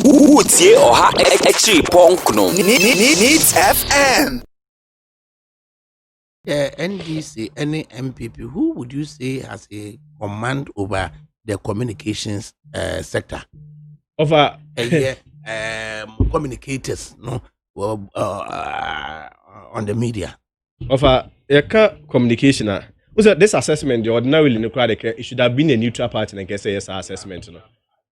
Utie oha extra punk no. Needs FM. The NDC, any NPP, who would you say has a command over the communications sector? Over communicators, no, on the media. Over communication. This assessment, the ordinarily it should have been a neutral party and can say yes assessment. No?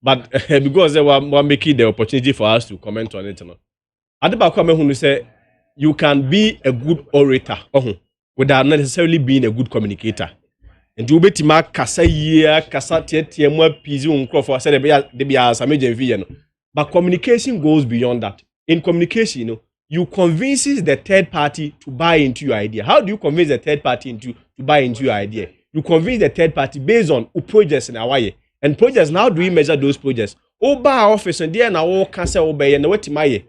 But because they were making the opportunity for us to comment on it. No? At the back, who say you can be a good orator without necessarily being a good communicator. And you bet ma kasa year, kasa tie more pizu uncroft said they be as a major VN. But communication goes beyond that. In communication, you convinces the third party to buy into your idea. How do you convince the third party to buy into your idea? You convince the third party based on projects in our way. And projects, now do we measure those projects? Oba office and there now all cancer obey and what timaye.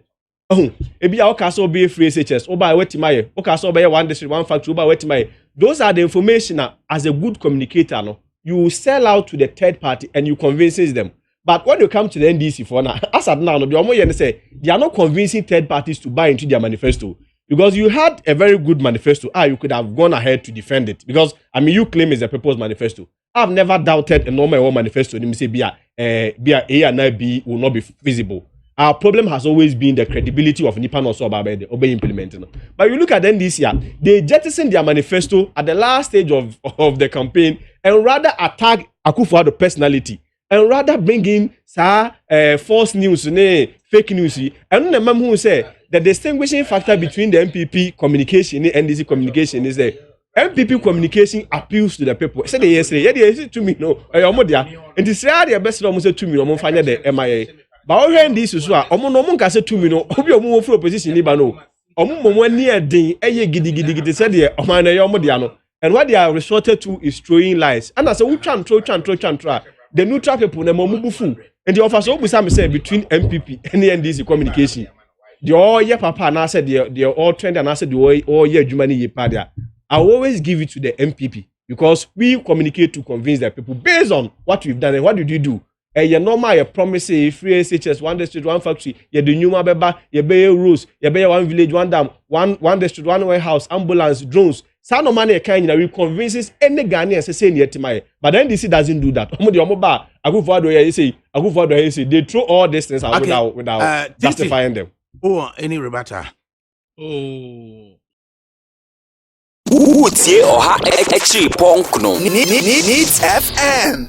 Oh, ebi a castle be free SHS, Oba wetimaye, o castle be one district, one factory, Oba wetimaye. Those are the information as a good communicator. No, you sell out to the third party and you convinces them. But when you come to the NDC for now, as at now, say they are not convincing third parties to buy into their manifesto because you had a very good manifesto. You could have gone ahead to defend it because you claim it's a proposed manifesto. I've never doubted a normal manifesto. Let me say, A and B will not be feasible. Our problem has always been the credibility of Nippon also about the obey implementing. But you look at them this year, they jettisoned their manifesto at the last stage of the campaign and rather attack Akufo-Addo personality and rather bring in false news, fake news. And the man who say the distinguishing factor between the NPP communication and NDC communication is that NPP communication appeals to the people. Say they say to me no, and this year the best almost to me no find the MIA. But when this is what no can say to me no, obi omo for opposition ni ba no. Omo near din gidi said the omana yomo and what they are resorted to is throwing lies. And I say we try the neutral people na momubufu. And the officer obusa say between NPP and the NDC communication. The all year papa na said the all trend and I said the all year jumani ye padia. I always give it to the NPP because we communicate to convince the people based on what we've done and what did you do. You normal you promise free SHS, one district, one factory, you do new beba, you pay rules, you pay one village, one dam, one district, one warehouse, ambulance, drones. Some money kind of convinces any Ghanaian say near to but then NDC doesn't do that. They throw all these things out without justifying them. Oh, any rebuttal? Utie oha extra punk no. Needs FM.